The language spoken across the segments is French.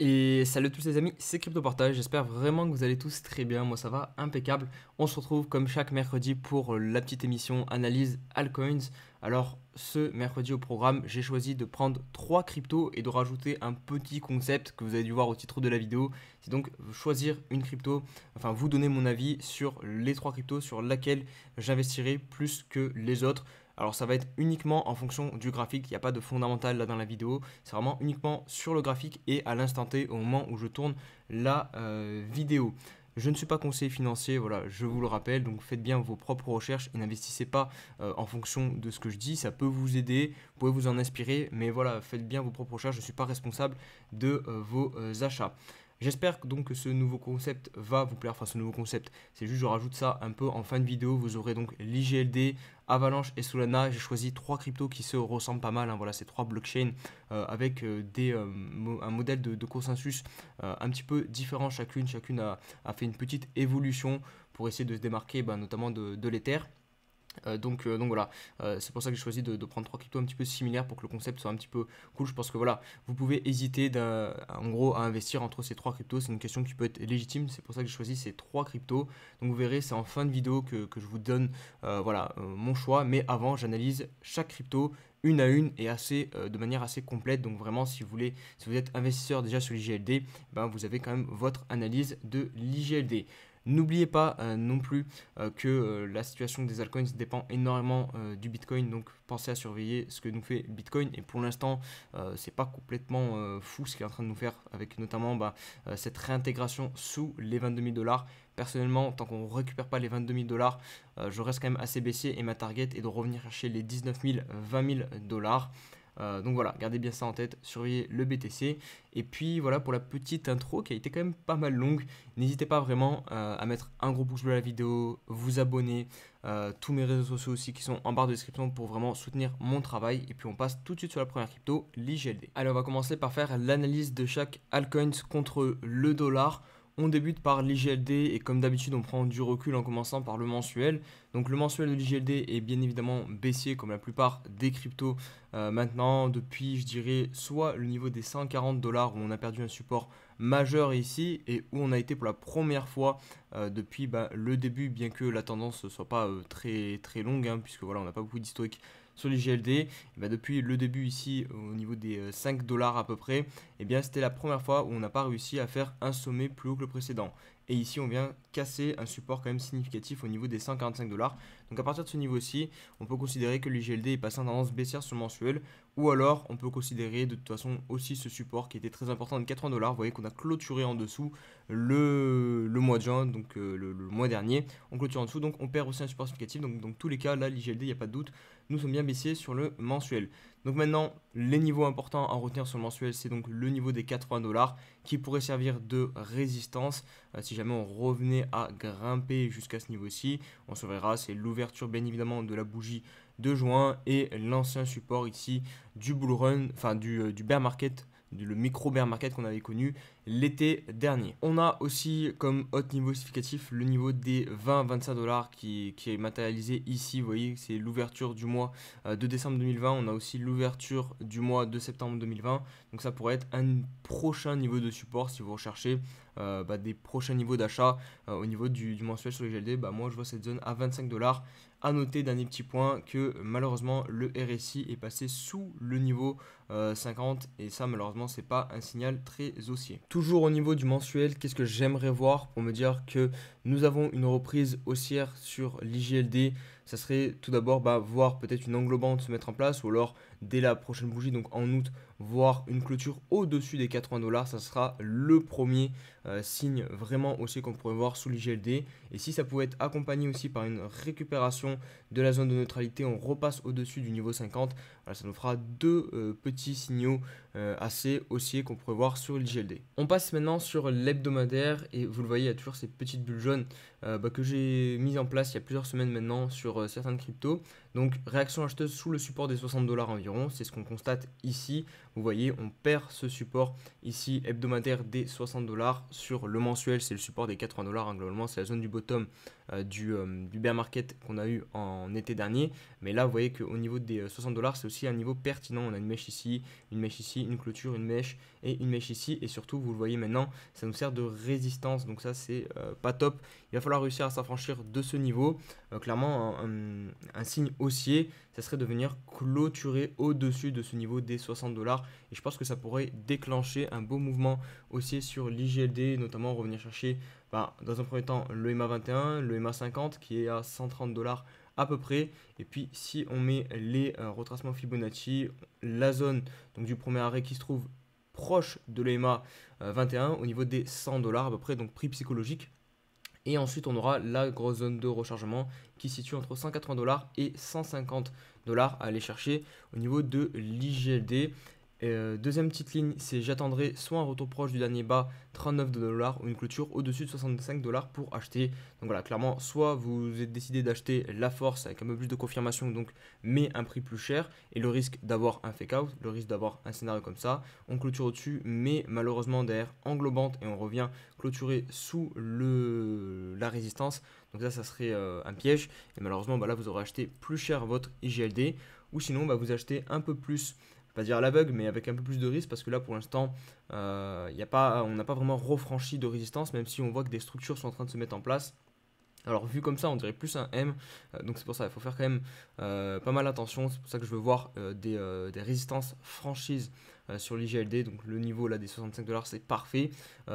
Et salut à tous les amis, c'est Crypto Partage, j'espère vraiment que vous allez tous très bien, moi ça va impeccable. On se retrouve comme chaque mercredi pour la petite émission analyse altcoins. Alors ce mercredi au programme, j'ai choisi de prendre 3 cryptos et de rajouter un petit concept que vous avez dû voir au titre de la vidéo. C'est donc choisir une crypto, enfin vous donner mon avis sur les 3 cryptos sur laquelle j'investirai plus que les autres. Alors ça va être uniquement en fonction du graphique, il n'y a pas de fondamental là dans la vidéo, c'est vraiment uniquement sur le graphique et à l'instant T au moment où je tourne la vidéo. Je ne suis pas conseiller financier, voilà, je vous le rappelle, donc faites bien vos propres recherches et n'investissez pas en fonction de ce que je dis, ça peut vous aider, vous pouvez vous en inspirer, mais voilà, faites bien vos propres recherches, je ne suis pas responsable de vos achats. J'espère donc que ce nouveau concept va vous plaire, enfin ce nouveau concept, c'est juste je rajoute ça un peu en fin de vidéo, vous aurez donc l'IGLD, Avalanche et Solana. J'ai choisi 3 cryptos qui se ressemblent pas mal, hein. Voilà, c'est 3 blockchains avec un modèle de consensus un petit peu différent chacune. Chacune a fait une petite évolution pour essayer de se démarquer notamment de l'Ether. Donc voilà, c'est pour ça que j'ai choisi de prendre 3 cryptos un petit peu similaires pour que le concept soit un petit peu cool. Je pense que voilà, vous pouvez hésiter en gros à investir entre ces 3 cryptos. C'est une question qui peut être légitime. C'est pour ça que j'ai choisi ces 3 cryptos. Donc vous verrez, c'est en fin de vidéo que je vous donne mon choix. Mais avant, j'analyse chaque crypto une à une et de manière assez complète. Donc vraiment, si vous êtes investisseur déjà sur l'IGLD, vous avez quand même votre analyse de l'IGLD. N'oubliez pas non plus que la situation des altcoins dépend énormément du Bitcoin, donc pensez à surveiller ce que nous fait Bitcoin. Et pour l'instant, c'est pas complètement fou ce qu'il est en train de nous faire, avec notamment cette réintégration sous les 22 000 dollars. Personnellement, tant qu'on ne récupère pas les 22 000 dollars, je reste quand même assez baissier et ma target est de revenir chercher les 19 000, 20 000 dollars. Donc voilà, gardez bien ça en tête, surveillez le BTC. Et puis voilà pour la petite intro qui a été quand même pas mal longue. N'hésitez pas vraiment à mettre un gros pouce bleu à la vidéo, vous abonner, tous mes réseaux sociaux aussi qui sont en barre de description pour vraiment soutenir mon travail. Et puis on passe tout de suite sur la première crypto, l'IGLD. Allez, on va commencer par faire l'analyse de chaque altcoin contre le dollar. On débute par l'IGLD et comme d'habitude on prend du recul en commençant par le mensuel. Donc le mensuel de l'IGLD est bien évidemment baissier comme la plupart des cryptos maintenant depuis je dirais soit le niveau des 140 dollars où on a perdu un support majeur ici et où on a été pour la première fois depuis le début, bien que la tendance ne soit pas très très longue puisque voilà on n'a pas beaucoup d'historique sur les GLD. Depuis le début ici au niveau des 5 dollars à peu près, c'était la première fois où on n'a pas réussi à faire un sommet plus haut que le précédent. Et ici, on vient casser un support quand même significatif au niveau des 145 dollars. Donc à partir de ce niveau-ci, on peut considérer que l'IGLD est passé en tendance baissière sur le mensuel. Ou alors, on peut considérer de toute façon aussi ce support qui était très important de 80 dollars. Vous voyez qu'on a clôturé en dessous le mois de juin, donc le mois dernier. On clôture en dessous, donc on perd aussi un support significatif. Donc dans tous les cas, là, l'IGLD, il n'y a pas de doute, nous sommes bien baissiers sur le mensuel. Donc maintenant, les niveaux importants à retenir sur le mensuel, c'est donc le niveau des 80 dollars qui pourrait servir de résistance si jamais on revenait à grimper jusqu'à ce niveau-ci. On se verra, c'est l'ouverture bien évidemment de la bougie de juin et l'ancien support ici du bull run, enfin du bear market, le micro bear market qu'on avait connu l'été dernier. On a aussi comme autre niveau significatif le niveau des 20-25 dollars qui est matérialisé ici. Vous voyez, c'est l'ouverture du mois de décembre 2020. On a aussi l'ouverture du mois de septembre 2020. Donc ça pourrait être un prochain niveau de support si vous recherchez des prochains niveaux d'achat au niveau du mensuel sur les GLD. Moi, je vois cette zone à 25 dollars. À noter, dernier petit point, que malheureusement, le RSI est passé sous le niveau 50 et ça, malheureusement, c'est pas un signal très haussier. Toujours au niveau du mensuel, qu'est-ce que j'aimerais voir pour me dire que nous avons une reprise haussière sur l'IGLD? Ça serait tout d'abord voir peut-être une englobante se mettre en place ou alors dès la prochaine bougie, donc en août, voir une clôture au-dessus des 80 dollars. Ça sera le premier signe vraiment haussier qu'on pourrait voir sous l'IGLD. Et si ça pouvait être accompagné aussi par une récupération de la zone de neutralité, on repasse au-dessus du niveau 50. Voilà, ça nous fera deux petits signaux assez haussiers qu'on pourrait voir sur l'IGLD. On passe maintenant sur l'hebdomadaire et vous le voyez, il y a toujours ces petites bulles jaunes que j'ai mises en place il y a plusieurs semaines maintenant sur certaines cryptos. Donc réaction acheteuse sous le support des 60 $ environ, c'est ce qu'on constate ici. Vous voyez, on perd ce support ici hebdomadaire des 60 $. Sur le mensuel, c'est le support des 80 $. Globalement, c'est la zone du bottom du bear market qu'on a eu en été dernier. Mais là, vous voyez qu'au niveau des 60 $, c'est aussi un niveau pertinent. On a une mèche ici, une clôture, une mèche et une mèche ici. Et surtout, vous le voyez maintenant, ça nous sert de résistance. Donc ça, c'est pas top. Il va falloir réussir à s'affranchir de ce niveau. Clairement, un signe haussier, ça serait de venir clôturer au-dessus de ce niveau des 60 $. Et je pense que ça pourrait déclencher un beau mouvement haussier sur l'IGLD, notamment revenir chercher dans un premier temps le EMA 21, le EMA 50 qui est à 130 $ à peu près. Et puis si on met les retracements Fibonacci, la zone donc, du premier arrêt qui se trouve proche de l'EMA 21 au niveau des 100 $ à peu près, donc prix psychologique. Et ensuite, on aura la grosse zone de rechargement qui se situe entre 180 $ et 150 $ à aller chercher au niveau de l'IGLD. Deuxième petite ligne, c'est j'attendrai soit un retour proche du dernier bas 39 $ ou une clôture au-dessus de 65 $ pour acheter. Donc voilà, clairement, soit vous êtes décidé d'acheter la force avec un peu plus de confirmation, donc mais un prix plus cher et le risque d'avoir un fake out, le risque d'avoir un scénario comme ça. On clôture au-dessus, mais malheureusement derrière englobante et on revient clôturer sous la résistance. Donc ça serait un piège et malheureusement là vous aurez acheté plus cher votre IGLD ou sinon vous achetez un peu plus, pas dire à l'aveugle, mais avec un peu plus de risque parce que là pour l'instant on n'a pas vraiment refranchi de résistance, même si on voit que des structures sont en train de se mettre en place. Alors vu comme ça on dirait plus un M, donc c'est pour ça il faut faire quand même pas mal attention. C'est pour ça que je veux voir des résistances franchises sur l'IGLD, donc le niveau là des 65 $ c'est parfait.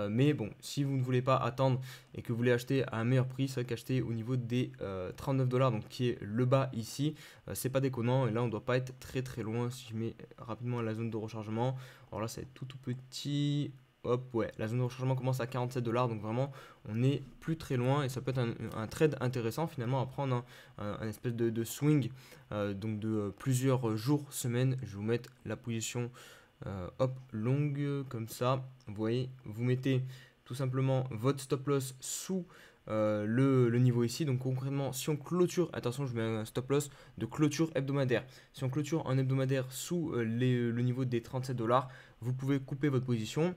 Mais bon, si vous ne voulez pas attendre et que vous voulez acheter à un meilleur prix, c'est vrai qu'acheter au niveau des 39 $, donc qui est le bas ici, c'est pas déconnant. Et là on doit pas être très très loin. Si je mets rapidement la zone de rechargement, alors là ça va être tout petit. Hop, ouais, la zone de rechargement commence à 47 $, donc vraiment on n'est plus très loin et ça peut être un trade intéressant finalement à prendre, un espèce de swing donc de plusieurs jours, semaines. Je vais vous mettre la position hop, longue comme ça. Vous voyez, vous mettez tout simplement votre stop loss sous le niveau ici. Donc concrètement, si on clôture, attention, je mets un stop loss de clôture hebdomadaire. Si on clôture en hebdomadaire sous le niveau des 37 $, vous pouvez couper votre position.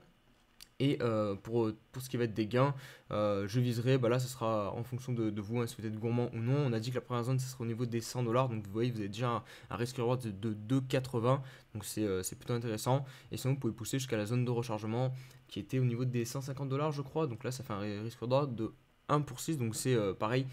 Et pour ce qui va être des gains, je viserai, là ce sera en fonction de vous, hein, si vous êtes gourmand ou non. On a dit que la première zone, ce sera au niveau des 100 $, donc vous voyez, vous avez déjà un risk reward de 2,80, donc c'est plutôt intéressant. Et sinon, vous pouvez pousser jusqu'à la zone de rechargement qui était au niveau des 150 $, je crois. Donc là, ça fait un risk reward de 1 pour 6, donc c'est pareil,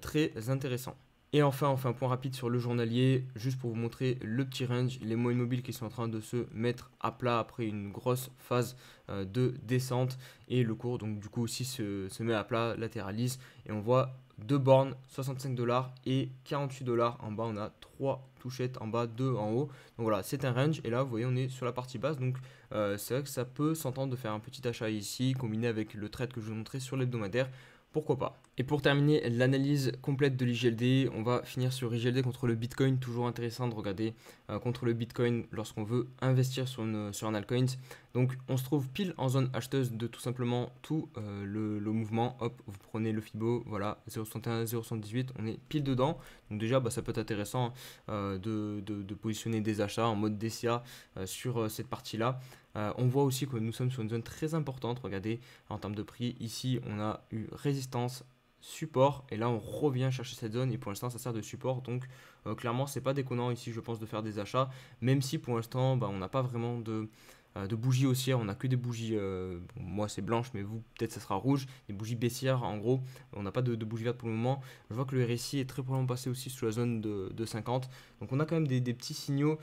très intéressant. Et enfin, on fait un point rapide sur le journalier, juste pour vous montrer le petit range, les moyennes mobiles qui sont en train de se mettre à plat après une grosse phase de descente. Et le cours, donc du coup, aussi se met à plat, latéralise. Et on voit deux bornes, 65 $ et 48 $ en bas. On a 3 touchettes en bas, 2 en haut. Donc voilà, c'est un range. Et là, vous voyez, on est sur la partie basse. Donc c'est vrai que ça peut s'entendre de faire un petit achat ici, combiné avec le trade que je vous montrais sur l'hebdomadaire. Pourquoi pas. Et pour terminer l'analyse complète de l'IGLD, on va finir sur IGLD contre le Bitcoin. Toujours intéressant de regarder contre le Bitcoin lorsqu'on veut investir sur un altcoin. Donc on se trouve pile en zone acheteuse de tout simplement tout le mouvement. Hop, vous prenez le Fibo, voilà, 0,61, 0,78, on est pile dedans. Donc déjà, ça peut être intéressant de positionner des achats en mode DCA sur cette partie-là. On voit aussi que nous sommes sur une zone très importante. Regardez, en termes de prix, ici on a eu résistance, support, et là on revient chercher cette zone et pour l'instant ça sert de support. Donc clairement c'est pas déconnant ici, je pense, de faire des achats, même si pour l'instant on n'a pas vraiment de bougies haussières. On n'a que des bougies, moi c'est blanche, mais vous peut-être ça sera rouge, des bougies baissières en gros. On n'a pas de bougies vertes pour le moment. Je vois que le RSI est très probablement passé aussi sous la zone de 50, donc on a quand même des petits signaux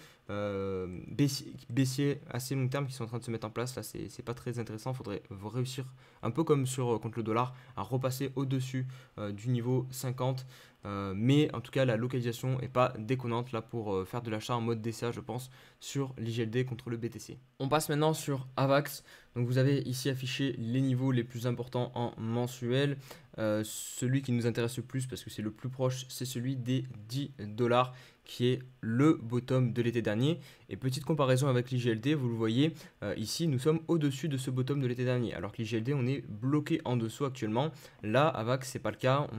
baissiers assez long terme qui sont en train de se mettre en place. Là c'est pas très intéressant. Il faudrait réussir un peu comme contre le dollar à repasser au-dessus du niveau 50. Mais en tout cas la localisation est pas déconnante là pour faire de l'achat en mode DCA, je pense, sur l'IGLD contre le BTC. On passe maintenant sur AVAX. Donc vous avez ici affiché les niveaux les plus importants en mensuel. Celui qui nous intéresse le plus parce que c'est le plus proche, c'est celui des 10 dollars qui est le bottom de l'été dernier. Et petite comparaison avec l'IGLD, vous le voyez, ici nous sommes au-dessus de ce bottom de l'été dernier, alors que l'IGLD on est bloqué en dessous actuellement. Là, AVAX, c'est pas le cas, on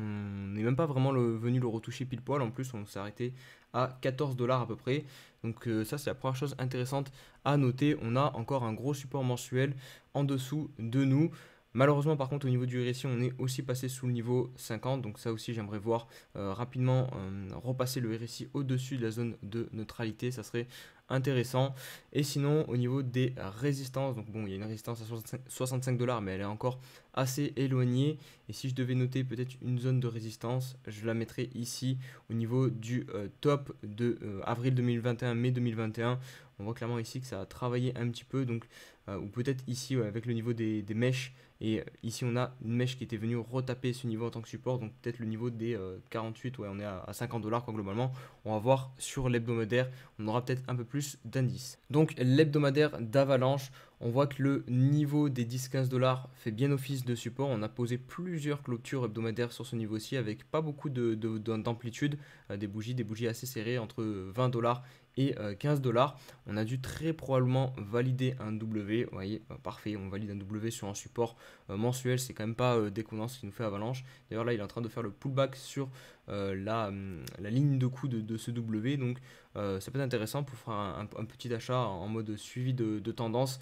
n'est même pas vraiment venu le retoucher pile poil, en plus on s'est arrêté à 14 dollars à peu près. Donc ça c'est la première chose intéressante à noter, on a encore un gros support mensuel en dessous de nous. Malheureusement, par contre, au niveau du RSI, on est aussi passé sous le niveau 50. Donc ça aussi, j'aimerais voir rapidement repasser le RSI au-dessus de la zone de neutralité. Ça serait intéressant. Et sinon, au niveau des résistances, donc bon, il y a une résistance à 65 dollars, mais elle est encore assez éloignée. Et si je devais noter peut-être une zone de résistance, je la mettrais ici au niveau du top de avril 2021, mai 2021. On voit clairement ici que ça a travaillé un petit peu. Donc, ou peut-être ici ouais, avec le niveau des mèches. Et ici, on a une mèche qui était venue retaper ce niveau en tant que support. Donc, peut-être le niveau des 48. Ouais, on est à 50 dollars quoi, globalement. On va voir sur l'hebdomadaire. On aura peut-être un peu plus d'indices. Donc, l'hebdomadaire d'Avalanche. On voit que le niveau des 10-15 dollars fait bien office de support. On a posé plusieurs clôtures hebdomadaires sur ce niveau-ci avec pas beaucoup d'amplitude. Des bougies assez serrées entre 20 dollars et 15 dollars. On a dû très probablement valider un W. Vous voyez, parfait, on valide un W sur un support mensuel. C'est quand même pas déconnant ce qui nous fait Avalanche. D'ailleurs, là, il est en train de faire le pullback sur la ligne de coup de ce W. Donc, ça peut être intéressant pour faire un petit achat en mode suivi de tendance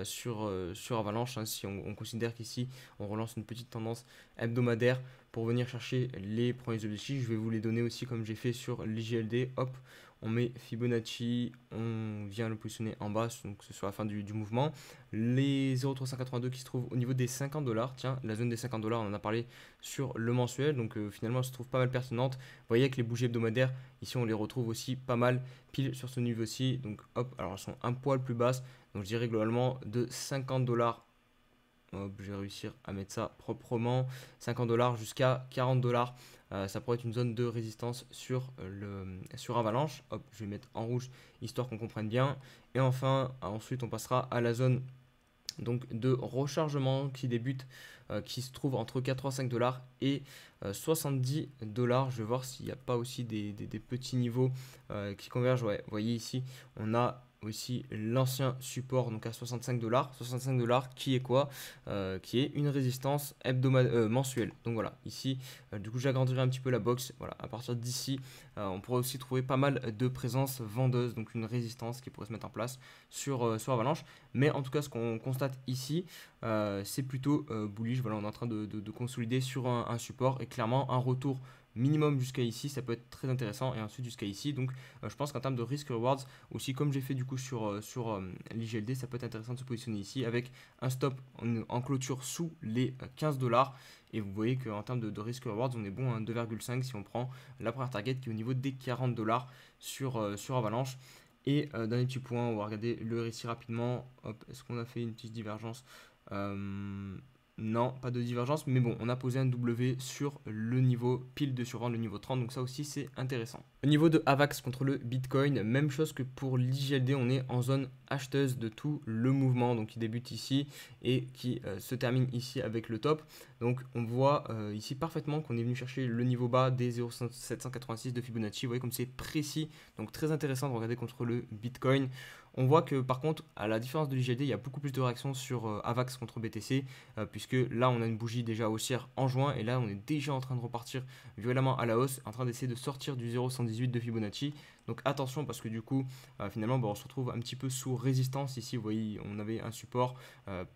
sur Avalanche. Hein, si on considère qu'ici, on relance une petite tendance hebdomadaire pour venir chercher les premiers objectifs. Je vais vous les donner aussi comme j'ai fait sur l'IGLD. Hop, on met Fibonacci, on vient le positionner en bas, donc c'est sur la fin du mouvement. Les 0,382 qui se trouvent au niveau des 50 dollars. Tiens, la zone des 50 dollars, on en a parlé sur le mensuel, donc finalement, elle se trouve pas mal pertinente. Vous voyez que les bougies hebdomadaires, ici, on les retrouve aussi pas mal pile sur ce niveau-ci. Donc hop, alors elles sont un poil plus basses, donc je dirais globalement de 50 dollars. Hop, je vais réussir à mettre ça proprement. 50 dollars jusqu'à 40 dollars. Ça pourrait être une zone de résistance sur Avalanche. Hop, je vais mettre en rouge histoire qu'on comprenne bien. Et enfin, ensuite, on passera à la zone donc, de rechargement qui débute, qui se trouve entre 85 dollars et 70 dollars. Je vais voir s'il n'y a pas aussi des petits niveaux qui convergent. Ouais, vous voyez ici, on a aussi l'ancien support donc à 65 dollars. 65 dollars qui est quoi qui est une résistance mensuelle. Donc voilà, ici, du coup, j'agrandirai un petit peu la box. Voilà, à partir d'ici, on pourrait aussi trouver pas mal de présence vendeuse, donc une résistance qui pourrait se mettre en place sur Avalanche. Mais en tout cas, ce qu'on constate ici, c'est plutôt bullish. Voilà, on est en train de consolider sur un support et clairement un retour minimum jusqu'à ici, ça peut être très intéressant et ensuite jusqu'à ici. Donc je pense qu'en termes de risk rewards, aussi comme j'ai fait du coup sur l'IGLD, ça peut être intéressant de se positionner ici avec un stop en clôture sous les 15 dollars. Et vous voyez qu'en termes de risk rewards, on est bon à 2,5 si on prend la première target qui est au niveau des 40 dollars sur Avalanche. Et dernier petit point, on va regarder le RSI rapidement. Hop, est-ce qu'on a fait une petite divergence Non, pas de divergence, mais bon, on a posé un W sur le niveau pile de survente, le niveau 30, donc ça aussi c'est intéressant. Au niveau de AVAX contre le Bitcoin, même chose que pour l'IGLD, on est en zone acheteuse de tout le mouvement, donc qui débute ici et qui se termine ici avec le top. Donc on voit ici parfaitement qu'on est venu chercher le niveau bas des 0,786 de Fibonacci. Vous voyez comme c'est précis, donc très intéressant de regarder contre le Bitcoin. On voit que par contre, à la différence de l'IGLD, il y a beaucoup plus de réactions sur AVAX contre BTC, puisque là on a une bougie déjà haussière en juin, et là on est déjà en train de repartir violemment à la hausse, en train d'essayer de sortir du 0,118 de Fibonacci. Donc attention parce que du coup, finalement, on se retrouve un petit peu sous résistance. Ici, vous voyez, on avait un support.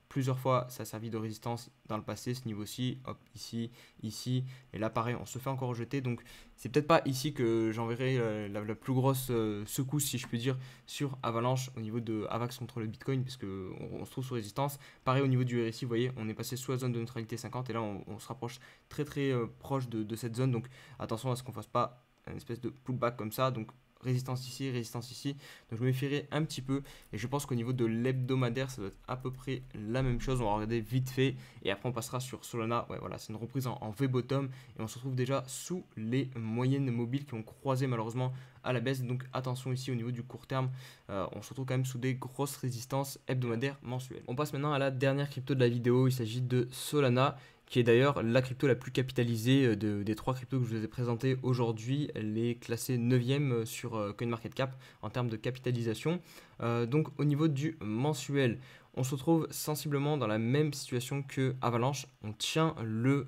Plusieurs fois, ça a servi de résistance dans le passé, ce niveau-ci. Hop, ici, ici. Et là, pareil, on se fait encore rejeter. Donc, c'est peut-être pas ici que j'enverrai la plus grosse secousse, si je puis dire, sur Avalanche au niveau de AVAX contre le Bitcoin, parce qu'on se trouve sous résistance. Pareil au niveau du RSI, vous voyez, on est passé sous la zone de neutralité 50. Et là, on se rapproche très très proche de cette zone. Donc, attention à ce qu'on ne fasse pas une espèce de pullback comme ça. Donc, résistance ici, résistance ici. Donc je me méfierai un petit peu. Et je pense qu'au niveau de l'hebdomadaire, ça doit être à peu près la même chose. On va regarder vite fait. Et après, on passera sur Solana. Ouais, voilà, c'est une reprise en V-bottom. Et on se retrouve déjà sous les moyennes mobiles qui ont croisé malheureusement à la baisse. Donc attention ici au niveau du court terme. On se retrouve quand même sous des grosses résistances hebdomadaires mensuelles. On passe maintenant à la dernière crypto de la vidéo. Il s'agit de Solana, qui est d'ailleurs la crypto la plus capitalisée des trois cryptos que je vous ai présentés aujourd'hui. Elle est classée 9e sur CoinMarketCap en termes de capitalisation. Donc au niveau du mensuel, on se retrouve sensiblement dans la même situation que Avalanche. On tient le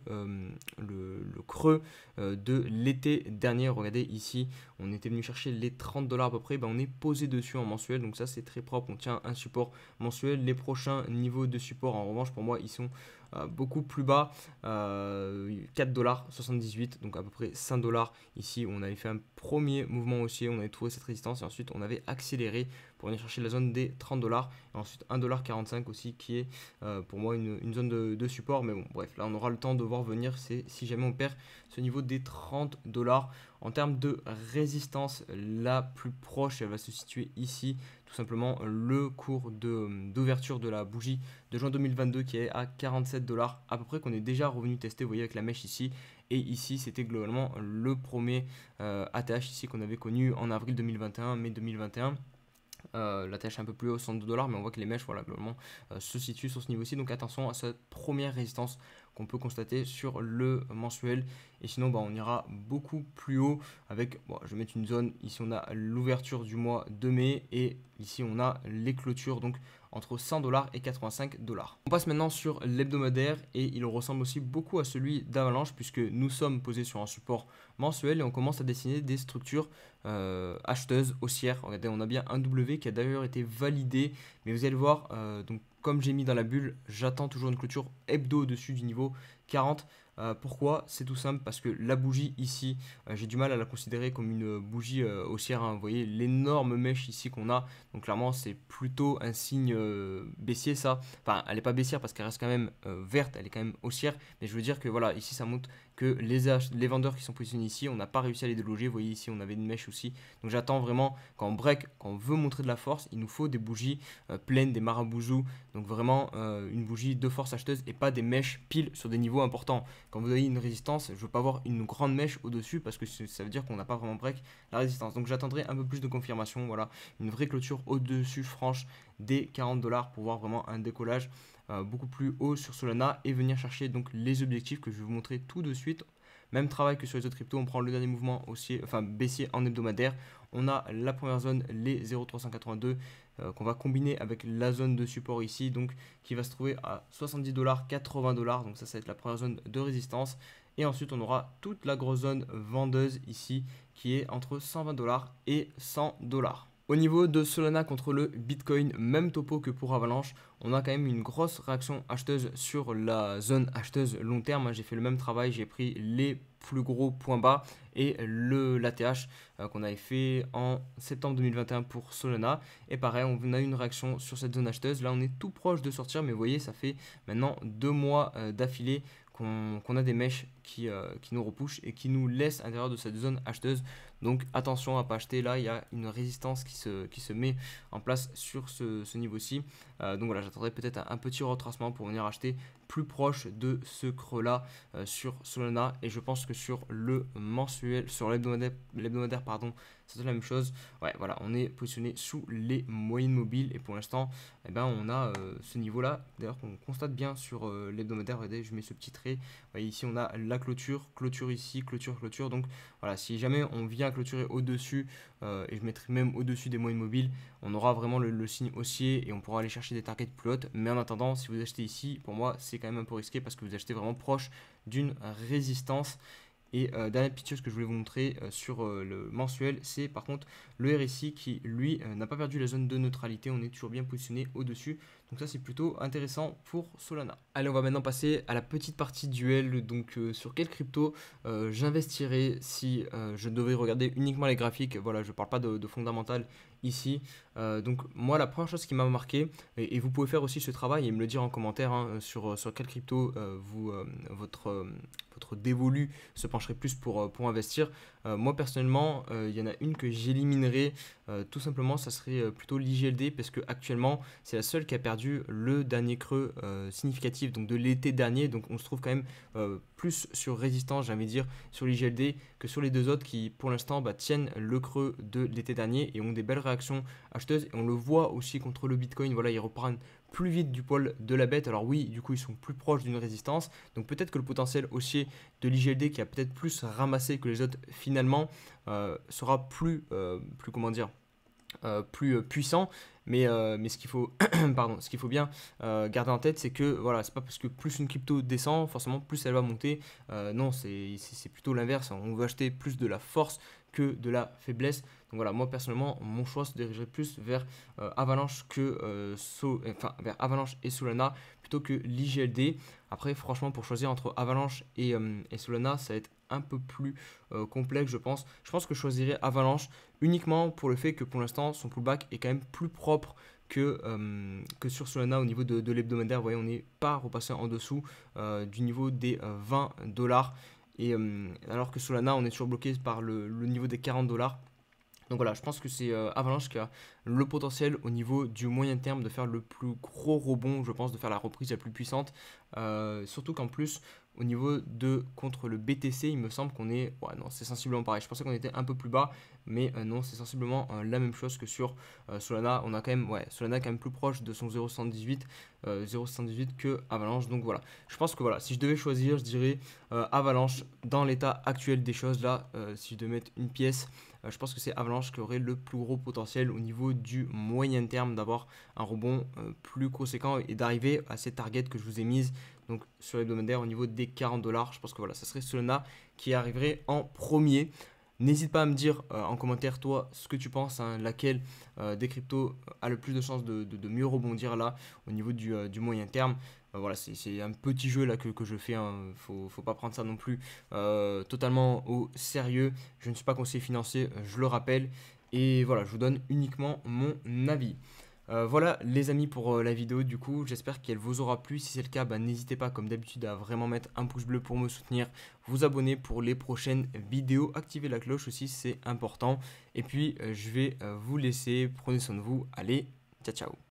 creux de l'été dernier. Regardez ici, on était venu chercher les 30 $ à peu près. Ben, on est posé dessus en mensuel, donc ça c'est très propre. On tient un support mensuel. Les prochains niveaux de support, en revanche, pour moi, ils sont beaucoup plus bas, 4,78 $, donc à peu près 5 $. Ici, on avait fait un premier mouvement haussier, on avait trouvé cette résistance et ensuite on avait accéléré pour venir chercher la zone des 30 $. Et ensuite 1,45 $ aussi qui est pour moi une zone de support. Mais bon, bref, là on aura le temps de voir venir si jamais on perd ce niveau des 30 $. En termes de résistance, la plus proche, elle va se situer ici. Tout simplement le cours d'ouverture de la bougie de juin 2022 qui est à 47 $ à peu près, qu'on est déjà revenu tester, vous voyez, avec la mèche ici. Et ici, c'était globalement le premier ATH ici qu'on avait connu en avril 2021, mai 2021. La tâche est un peu plus haut, 102 $, mais on voit que les mèches, voilà, globalement, se situent sur ce niveau-ci. Donc attention à cette première résistance qu'on peut constater sur le mensuel. Et sinon, bah, on ira beaucoup plus haut avec, bon, je vais mettre une zone. Ici, on a l'ouverture du mois de mai et ici, on a les clôtures, donc entre 100 $ et 85 $. On passe maintenant sur l'hebdomadaire et il ressemble aussi beaucoup à celui d'Avalanche puisque nous sommes posés sur un support mensuel et on commence à dessiner des structures acheteuses haussières. Regardez, on a bien un W qui a d'ailleurs été validé, mais vous allez voir, donc comme j'ai mis dans la bulle, j'attends toujours une clôture hebdo au-dessus du niveau 40. Pourquoi? C'est tout simple parce que la bougie ici, j'ai du mal à la considérer comme une bougie haussière, hein. Vous voyez l'énorme mèche ici qu'on a, donc clairement c'est plutôt un signe baissier ça. Enfin, elle n'est pas baissière parce qu'elle reste quand même verte, elle est quand même haussière, mais je veux dire que voilà, ici ça montre que les vendeurs qui sont positionnés ici, on n'a pas réussi à les déloger. Vous voyez ici, on avait une mèche aussi. Donc j'attends vraiment, quand on break, quand on veut montrer de la force, il nous faut des bougies pleines, des marabouzous. Donc vraiment une bougie de force acheteuse et pas des mèches pile sur des niveaux importants. Quand vous avez une résistance, je ne veux pas avoir une grande mèche au-dessus parce que ça veut dire qu'on n'a pas vraiment break la résistance. Donc j'attendrai un peu plus de confirmation. Voilà, une vraie clôture au-dessus franche des 40 $ pour voir vraiment un décollage beaucoup plus haut sur Solana et venir chercher donc les objectifs que je vais vous montrer tout de suite. Même travail que sur les autres cryptos, on prend le dernier mouvement haussier, enfin baissier en hebdomadaire. On a la première zone, les 0,382 qu'on va combiner avec la zone de support ici, donc qui va se trouver à 70 $, 80 $. Donc ça va être la première zone de résistance. Et ensuite, on aura toute la grosse zone vendeuse ici qui est entre 120 $ et 100 $. Au niveau de Solana contre le Bitcoin, même topo que pour Avalanche, on a quand même une grosse réaction acheteuse sur la zone acheteuse long terme. J'ai fait le même travail, j'ai pris les plus gros points bas et l'ATH qu'on avait fait en septembre 2021 pour Solana. Et pareil, on a une réaction sur cette zone acheteuse. Là, on est tout proche de sortir, mais vous voyez, ça fait maintenant 2 mois d'affilée qu'on a des mèches qui nous repoussent et qui nous laissent à l'intérieur de cette zone acheteuse. Donc attention à ne pas acheter. Là, il y a une résistance qui se met en place sur ce niveau-ci. Donc voilà, j'attendrai peut-être un petit retracement pour venir acheter plus proche de ce creux-là sur Solana. Et je pense que sur le mensuel, sur l'hebdomadaire, pardon, c'est la même chose. Ouais, voilà, on est positionné sous les moyennes mobiles et pour l'instant, eh ben, on a ce niveau-là. D'ailleurs, qu'on constate bien sur l'hebdomadaire. Regardez, je mets ce petit trait. Vous voyez, ici, on a la clôture, clôture ici, clôture, clôture. Donc voilà, si jamais on vient clôturer au-dessus, et je mettrai même au-dessus des moyennes mobiles, on aura vraiment le signe haussier et on pourra aller chercher des targets plus hautes. Mais en attendant, si vous achetez ici, pour moi, c'est quand même un peu risqué parce que vous achetez vraiment proche d'une résistance. Et dernière petite chose que je voulais vous montrer sur le mensuel, c'est par contre le RSI qui lui n'a pas perdu la zone de neutralité, on est toujours bien positionné au-dessus. Donc ça c'est plutôt intéressant pour Solana. Allez, on va maintenant passer à la petite partie duel. Donc sur quelle crypto j'investirais si je devais regarder uniquement les graphiques. Voilà, je ne parle pas de fondamental ici. Donc moi la première chose qui m'a marqué, et vous pouvez faire aussi ce travail et me le dire en commentaire hein, sur quelle crypto votre dévolu se pencherait plus pour investir. Moi personnellement, il y en a une que j'éliminerais tout simplement, ça serait plutôt l'IGLD parce que actuellement c'est la seule qui a perdu perdu le dernier creux significatif donc de l'été dernier. Donc on se trouve quand même plus sur résistance, j'ai envie de dire, sur l'IGLD que sur les deux autres qui pour l'instant tiennent le creux de l'été dernier et ont des belles réactions acheteuses. Et on le voit aussi contre le Bitcoin, voilà, ils reprennent plus vite du poil de la bête. Alors oui, du coup, ils sont plus proches d'une résistance. Donc peut-être que le potentiel haussier de l'IGLD, qui a peut-être plus ramassé que les autres finalement, sera comment dire, plus puissant. Mais ce qu'il faut, pardon, ce qu'il faut bien garder en tête, c'est que voilà, c'est pas parce que plus une crypto descend, forcément plus elle va monter. Non, c'est plutôt l'inverse. On veut acheter plus de la force que de la faiblesse. Donc voilà, moi personnellement, mon choix se dirigerait plus vers Avalanche vers Avalanche et Solana plutôt que l'IGLD. Après, franchement, pour choisir entre Avalanche et Solana, ça va être un peu plus complexe, je pense. Je pense que je choisirais Avalanche uniquement pour le fait que pour l'instant, son pullback est quand même plus propre que sur Solana au niveau de l'hebdomadaire. Vous voyez, on n'est pas repassé en dessous du niveau des 20 dollars. Et alors que Solana, on est toujours bloqué par le niveau des 40 dollars. Donc voilà, je pense que c'est Avalanche qui a le potentiel au niveau du moyen terme de faire le plus gros rebond, je pense, de faire la reprise la plus puissante. Surtout qu'en plus, au niveau de contre le BTC, il me semble qu'on est... Ouais, non, c'est sensiblement pareil. Je pensais qu'on était un peu plus bas, mais non, c'est sensiblement la même chose que sur Solana. On a quand même, Solana est quand même plus proche de son 0,78 que Avalanche. Donc voilà, je pense que voilà, si je devais choisir, je dirais Avalanche dans l'état actuel des choses là. Si je devais mettre une pièce, je pense que c'est Avalanche qui aurait le plus gros potentiel au niveau du moyen terme d'avoir un rebond plus conséquent et d'arriver à ces targets que je vous ai mises donc sur l'hebdomadaire au niveau des 40 dollars. Je pense que voilà, ça serait Solana qui arriverait en premier. N'hésite pas à me dire en commentaire, toi, ce que tu penses, hein, laquelle des cryptos a le plus de chances de mieux rebondir là au niveau du moyen terme. Voilà, c'est un petit jeu là que je fais, hein. Faut pas prendre ça non plus totalement au sérieux. Je ne suis pas conseiller financier, je le rappelle. Et voilà, je vous donne uniquement mon avis. Voilà les amis pour la vidéo du coup, j'espère qu'elle vous aura plu. Si c'est le cas, n'hésitez pas comme d'habitude à vraiment mettre un pouce bleu pour me soutenir, vous abonner pour les prochaines vidéos, activer la cloche aussi, c'est important. Et puis je vais vous laisser, prenez soin de vous, allez, ciao ciao.